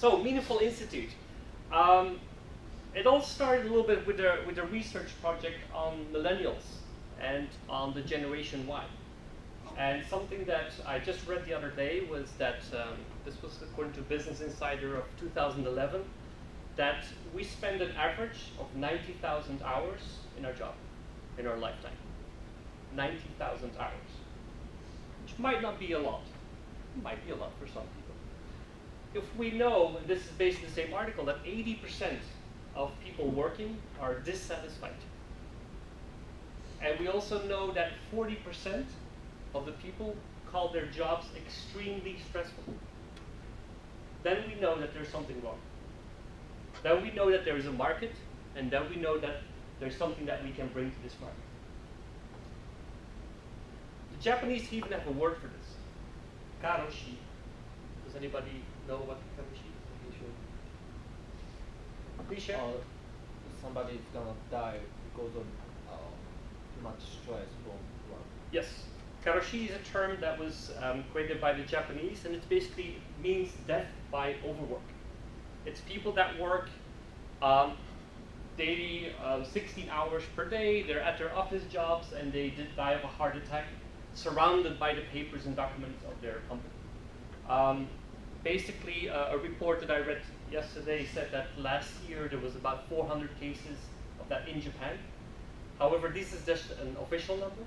So, Meaningful Institute. It all started a little bit with a research project on millennials and on the Generation Y. And something that I just read the other day was that, this was according to Business Insider of 2011, that we spend an average of 90,000 hours in our job, in our lifetime. 90,000 hours, which might not be a lot. It might be a lot for some people. If we know, and this is based on the same article, that 80% of people working are dissatisfied. And we also know that 40% of the people call their jobs extremely stressful. Then we know that there's something wrong. Then we know that there is a market, and then we know that there's something that we can bring to this market. The Japanese even have a word for this. Karoshi. Does anybody know what karoshi is? Please share. Somebody is gonna die because of too much stress from work. Yes. Karoshi is a term that was created by the Japanese, and it basically means death by overwork. It's people that work daily 16 hours per day, they're at their office jobs, and they die of a heart attack, surrounded by the papers and documents of their company. Basically, a report that I read yesterday said that last year there was about 400 cases of that in Japan. However, this is just an official number.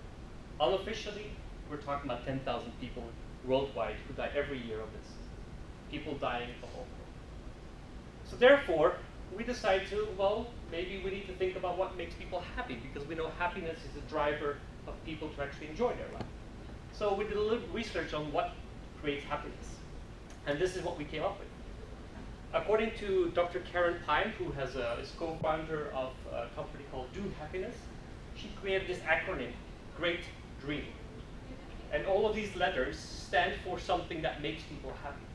Unofficially, we're talking about 10,000 people worldwide who die every year of this. People dying of overwork. So therefore, we decide to, well, maybe we need to think about what makes people happy, because we know happiness is a driver of people to actually enjoy their life. So we did a little research on what creates happiness. And this is what we came up with. According to Dr. Karen Pine, who is co-founder of a company called Do Happiness, she created this acronym, Great Dream. And all of these letters stand for something that makes people happy.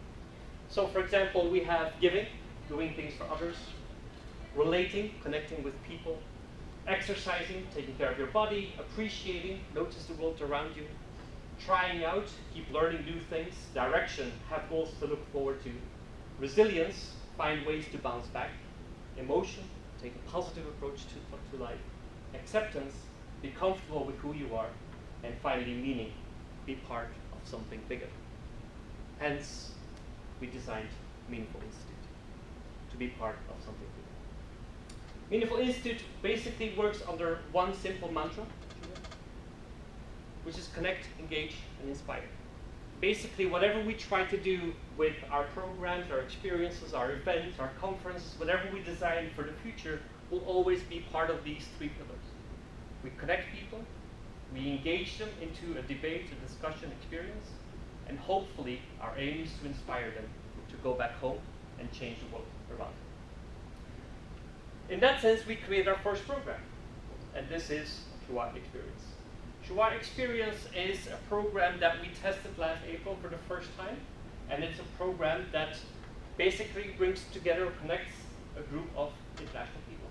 So for example, we have giving, doing things for others, relating, connecting with people, exercising, taking care of your body, appreciating, notice the world around you, trying out, keep learning new things, direction, have goals to look forward to, resilience, find ways to bounce back, emotion, take a positive approach to life, acceptance, be comfortable with who you are, and finally meaning, be part of something bigger. Hence, we designed Meaningful Institute, to be part of something bigger. Meaningful Institute basically works under one simple mantra, which is connect, engage, and inspire. Basically, whatever we try to do with our programs, our experiences, our events, our conferences, whatever we design for the future will always be part of these three pillars. We connect people, we engage them into a debate, a discussion experience, and hopefully our aim is to inspire them to go back home and change the world around them. In that sense, we created our first program, and this is Jua Experience. Jua Experience is a program that we tested last April for the first time, and it's a program that basically brings together or connects a group of international people.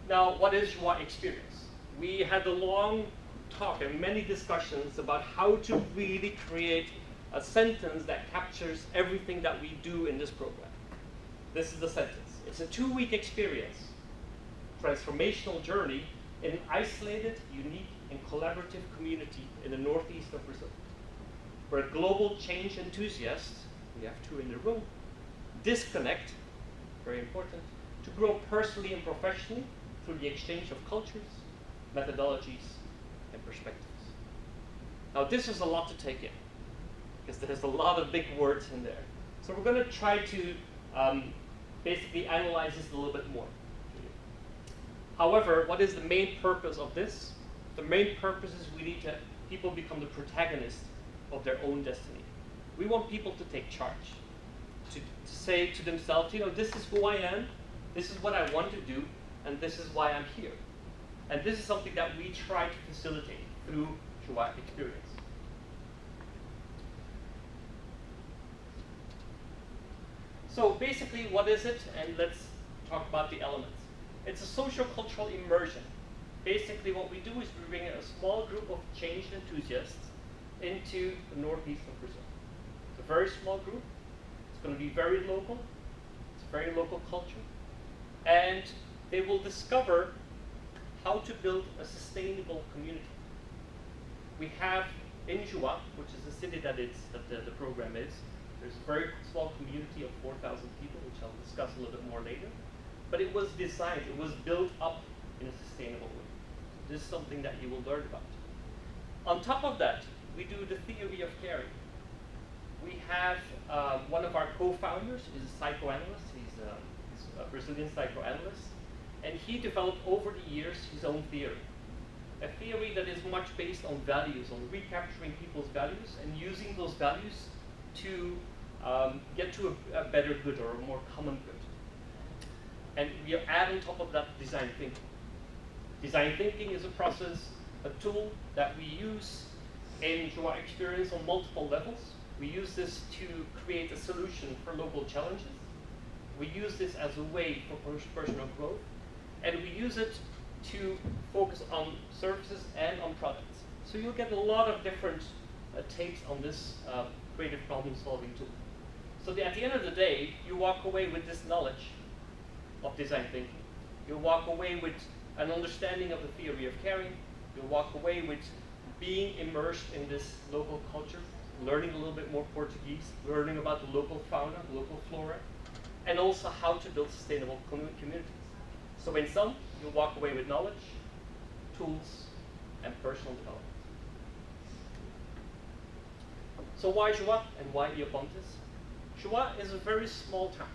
Now, what is Jua Experience? We had a long talk and many discussions about how to really create a sentence that captures everything that we do in this program. This is the sentence. It's a 2-week experience, transformational journey in an isolated, unique, and collaborative community in the northeast of Brazil, where global change enthusiasts, we have 2 in the room, disconnect, very important, to grow personally and professionally through the exchange of cultures, methodologies, and perspectives. Now this is a lot to take in, because there's a lot of big words in there. So we're going to try to basically analyze this a little bit more. However, what is the main purpose of this? The main purpose is we need people become the protagonists of their own destiny. We want people to take charge, to say to themselves, you know, this is who I am, this is what I want to do, and this is why I'm here. And this is something that we try to facilitate through Jua Experience. So basically, what is it? And let's talk about the elements. It's a socio-cultural immersion. Basically, what we do is we bring a small group of change enthusiasts into the northeast of Brazil. It's a very small group. It's going to be very local. It's very local culture. And they will discover how to build a sustainable community. We have in Jua, which is the city that the program is, there's a very small community of 4,000 people, which I'll discuss a little bit more later. But it was designed, it was built up in a sustainable way. This is something that you will learn about. On top of that, we do the theory of caring. We have one of our co-founders is a psychoanalyst. He's a Brazilian psychoanalyst. And he developed over the years his own theory. A theory that is much based on values, on recapturing people's values and using those values to get to a better good or a more common good. And we add on top of that design thinking. Design thinking is a process, a tool that we use in Jua Experience on multiple levels. We use this to create a solution for local challenges. We use this as a way for personal growth. And we use it to focus on services and on products. So you'll get a lot of different takes on this creative problem-solving tool. So at the end of the day, you walk away with this knowledge of design thinking. You'll walk away with an understanding of the theory of caring. You'll walk away with being immersed in this local culture, learning a little bit more Portuguese, learning about the local fauna, the local flora, and also how to build sustainable communities. So in sum, you'll walk away with knowledge, tools, and personal development. So why Jua and why Iapontes? Jua is a very small town.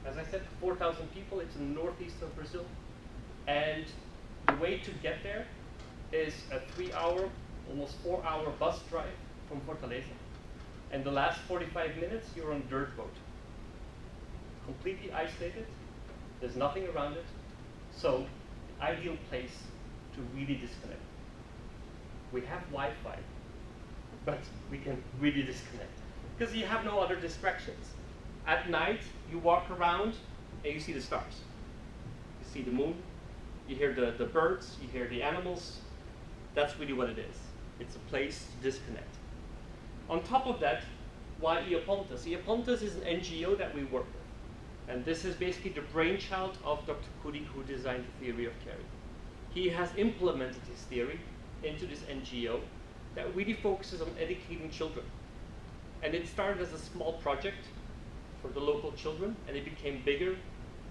As I said, 4,000 people. It's in the northeast of Brazil. And the way to get there is a 3-hour, almost 4-hour bus drive from Fortaleza. And the last 45 minutes, you're on a dirt boat. Completely isolated. There's nothing around it. So, ideal place to really disconnect. We have Wi-Fi, but we can really disconnect because you have no other distractions. At night, you walk around and you see the stars. You see the moon, you hear the birds, you hear the animals. That's really what it is. It's a place to disconnect. On top of that, why Iapontes? Iapontes is an NGO that we work with. And this is basically the brainchild of Dr. Kuri, who designed the theory of caring. He has implemented his theory into this NGO that really focuses on educating children. And it started as a small project for the local children, and it became bigger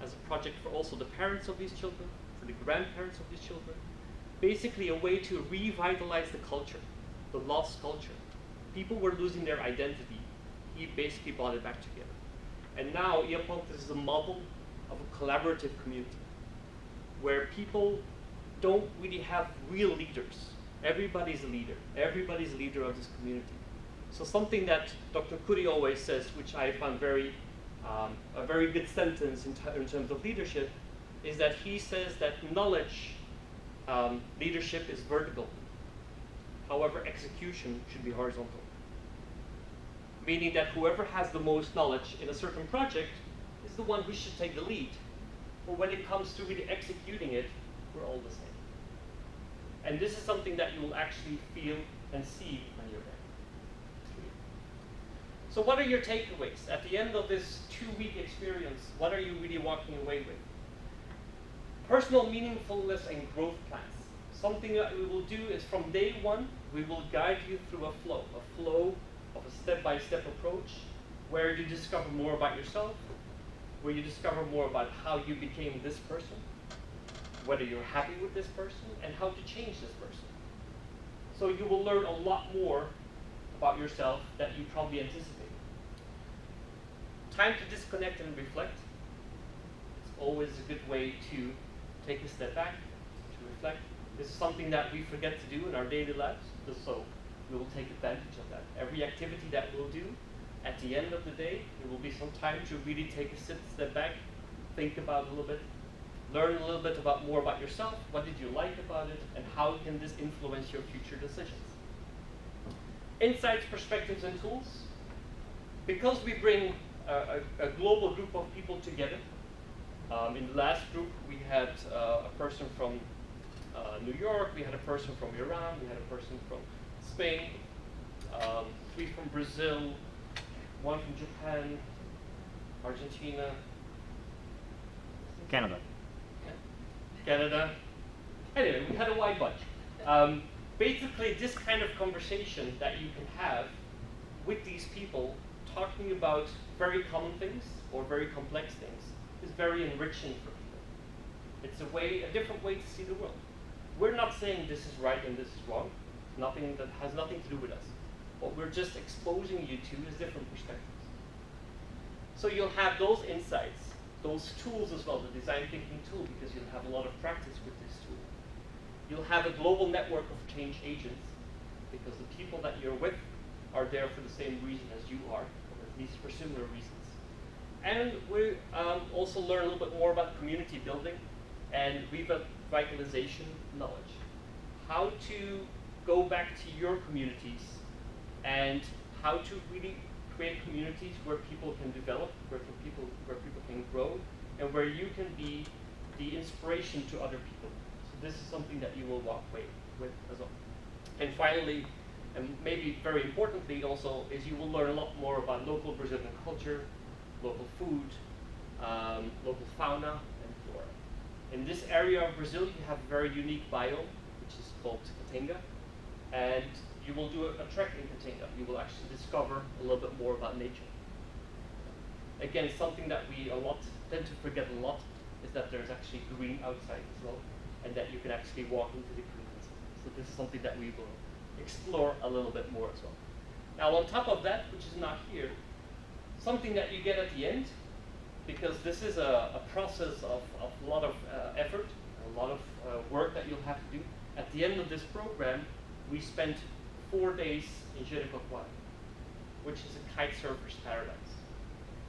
as a project for also the parents of these children, for the grandparents of these children. Basically a way to revitalize the culture, the lost culture. People were losing their identity. He basically brought it back together. And now Iapontes is a model of a collaborative community where people don't really have real leaders. Everybody's a leader. Everybody's a leader of this community. So something that Dr. Kuri always says, which I found a very good sentence in terms of leadership, is that he says that knowledge leadership is vertical. However, execution should be horizontal. Meaning that whoever has the most knowledge in a certain project is the one who should take the lead. But when it comes to really executing it, we're all the same. And this is something that you will actually feel and see when you're there. So what are your takeaways? At the end of this 2-week experience, what are you really walking away with? Personal meaningfulness and growth plans. Something that we will do is from day one, we will guide you through a flow of a step-by-step approach where you discover more about yourself, where you discover more about how you became this person, whether you're happy with this person, and how to change this person. So you will learn a lot more about yourself that you probably anticipated. Time to disconnect and reflect. It's always a good way to take a step back, to reflect. This is something that we forget to do in our daily lives, so we will take advantage of that. Every activity that we'll do, at the end of the day, there will be some time to really take a step back, think about it a little bit, learn a little bit more about yourself, what did you like about it, and how can this influence your future decisions. Insights, perspectives, and tools. Because we bring a global group of people together, in the last group we had a person from New York, we had a person from Iran, we had a person from Spain, 3 from Brazil, 1 from Japan, Argentina, Canada. Canada. Anyway, we had a wide bunch. Basically, this kind of conversation that you can have with these people talking about very common things or very complex things is very enriching for people. It's a different way to see the world. We're not saying this is right and this is wrong. Nothing that has nothing to do with us. What we're just exposing you to is different perspectives. So you'll have those insights, those tools as well, the design thinking tool, because you'll have a lot of practice with this tool. You'll have a global network of change agents, because the people that you're with are there for the same reason as you are, or at least for similar reasons. And we also learn a little bit more about community building and revitalization knowledge. How to go back to your communities and how to really create communities where people can develop, where people can grow, and where you can be the inspiration to other people. So this is something that you will walk away with as well. And finally, and maybe very importantly also, is you will learn a lot more about local Brazilian culture, local food, local fauna and flora. In this area of Brazil, you have a very unique biome, which is called Caatinga, and you will do a trek in Caatinga. You will actually discover a little bit more about nature. Again, something that we tend to forget a lot is that there's actually green outside as well, and that you can actually walk into the green. So this is something that we will explore a little bit more as well. Now on top of that, which is not here, something that you get at the end, because this is a process of a lot of effort, a lot of work that you'll have to do. At the end of this program, we spent 4 days in Jericoacoara, which is a kite surfer's paradise.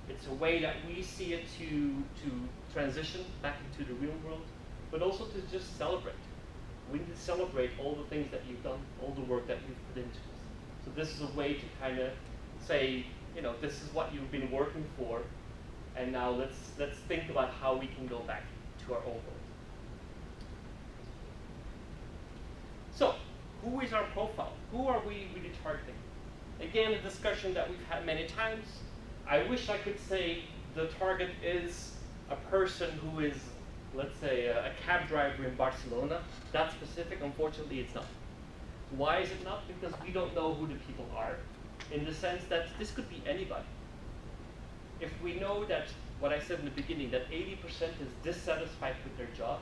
It's a way that we see it to transition back into the real world, but also to just celebrate. We need to celebrate all the things that you've done, all the work that you've put into this. So this is a way to kind of say, you know, this is what you've been working for, and now let's think about how we can go back to our own world. So, who is our profile? Who are we really targeting? Again, a discussion that we've had many times. I wish I could say the target is a person who is, let's say, a cab driver in Barcelona. That specific, unfortunately, it's not. Why is it not? Because we don't know who the people are, in the sense that this could be anybody. If we know that, what I said in the beginning, that 80% is dissatisfied with their job,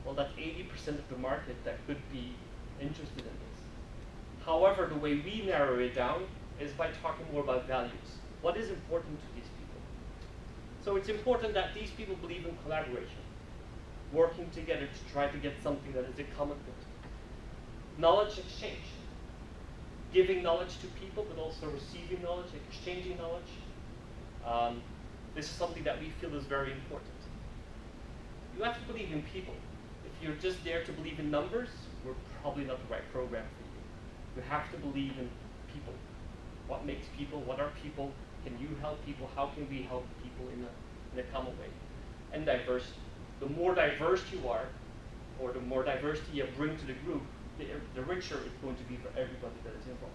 well, that's 80% of the market that could be interested in this. However, the way we narrow it down is by talking more about values. What is important to these people? So it's important that these people believe in collaboration, working together to try to get something that is a common good. Knowledge exchange, giving knowledge to people, but also receiving knowledge, exchanging knowledge. This is something that we feel is very important. You have to believe in people. If you're just there to believe in numbers, we're probably not the right program for you. You have to believe in people. What makes people? What are people? Can you help people? How can we help people in a common way? And diversity. The more diverse you are, or the more diversity you bring to the group, the richer it's going to be for everybody that is involved.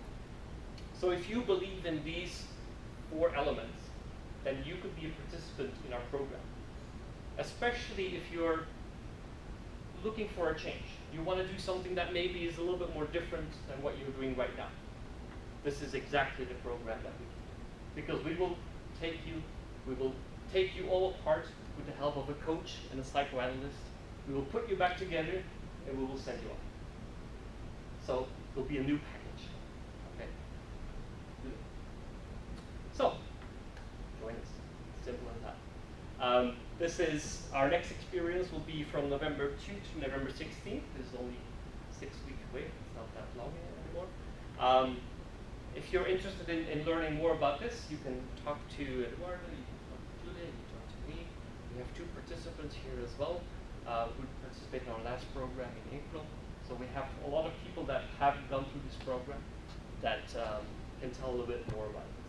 So if you believe in these 4 elements, then you could be a participant in our program. Especially if you're looking for a change. You want to do something that maybe is a little bit more different than what you're doing right now. This is exactly the program that we do. Because we will take you all apart with the help of a coach and a psychoanalyst. We will put you back together and we will send you off. So it'll be a new package. Okay? So, join us. Simple as that. This is our next experience will be from November 2 to November 16th. This is only 6 weeks away. It's not that long anymore. If you're interested in learning more about this, you can talk to Eduardo, you can talk to Julia, you can talk to me. We have 2 participants here as well who participated in our last program in April. So we have a lot of people that have gone through this program that can tell a little bit more about it.